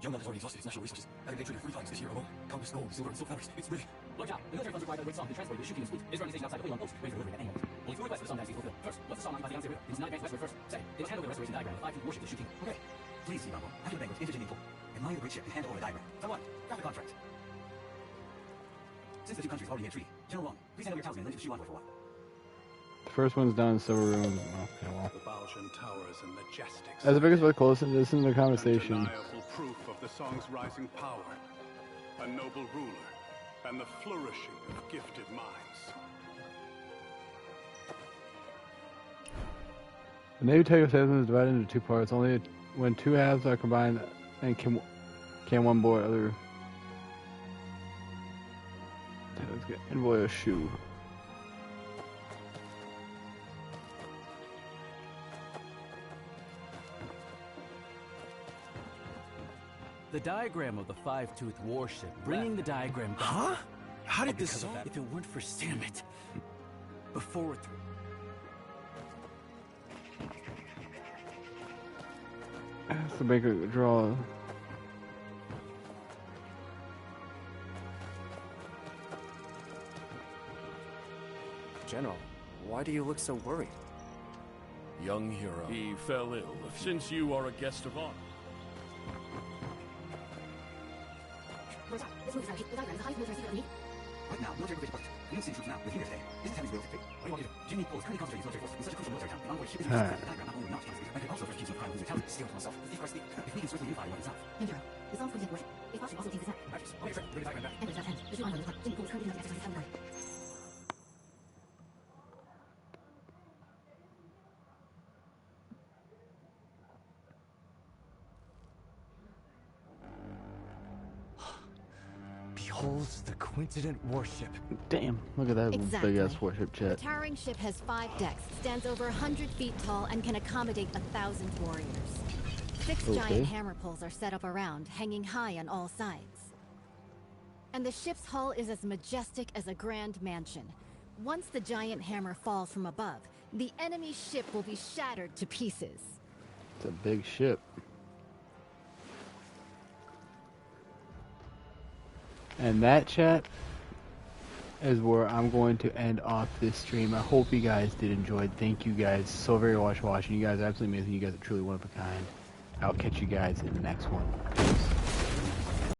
Jiangnan has already exhausted its natural resources, having been treated 3 times this year alone. Countless gold, silver, and silk feathers. It's really... Look out! The military funds required by the Great Song to transport the Shu King's fleet is running station outside the Huilong Post, ready for delivery at any moment. Only 2 requests for the Song Dynasty fulfilled. First, what's the song line by the Yangtze River? It's 9 banks westward first. Second, it is handle the restoration diagram of 5 feet warship the Shu King. Okay. Please, Zimbabwe, after the banquet, entertain in full. Admire the great ship and hand over the diagram. So what? Draft the contract. Since the 2 countries already made a treaty, General Long, please hand over your talisman and then to Shu envoy for a while. The first one's done, silver room. Okay, well. The Baojin towers and majestic. As the biggest way close to listen to the conversation. Undeniable proof of the song's rising power, a noble ruler, and the flourishing of gifted minds. The Navy Tiger Salesman is divided into 2 parts. Only when 2 halves are combined and can one boy other. Let's get envoy a shoe. The diagram of the 5-toothed warship, bringing the diagram back. Huh? How did this song? If it weren't for damn it. Before we're through. That's the bigger draw. General, why do you look so worried? Young hero. He fell ill. Since you are a guest of honor. This moves the diagram is the highest military secret of the Navy. Right now, military group is we need to see troops now. We're here today. This is Henry's will. What do you want to do? Jimmy Bull is currently concentrating his military forces in such a crucial military town. The envoy ship is using the diagram not only not to I could also first keep some pride losing talent. Steal to myself. Steve Garcia. If we can swiftly unify north and south. Hero, the song's quintet worship. If possible, also tease this out. Matches. On your trip. Bring the diagram back. And there's that hand. The Shu envoy is Jimmy Bull is currently trying to exercise his talent. Behold the Quintet warship. Damn, look at that Exactly. big ass warship The jet. towering ship has 5 decks, stands over 100 feet tall, and can accommodate 1,000 warriors. 6 Okay. giant hammer poles are set up around, hanging high on all sides. And the ship's hull is as majestic as a grand mansion. Once the giant hammer falls from above, the enemy ship will be shattered to pieces. It's a big ship. And that, chat, is where I'm going to end off this stream. I hope you guys did enjoy. Thank you guys so very much for watching. You guys are absolutely amazing. You guys are truly one of a kind. I'll catch you guys in the next one. Peace.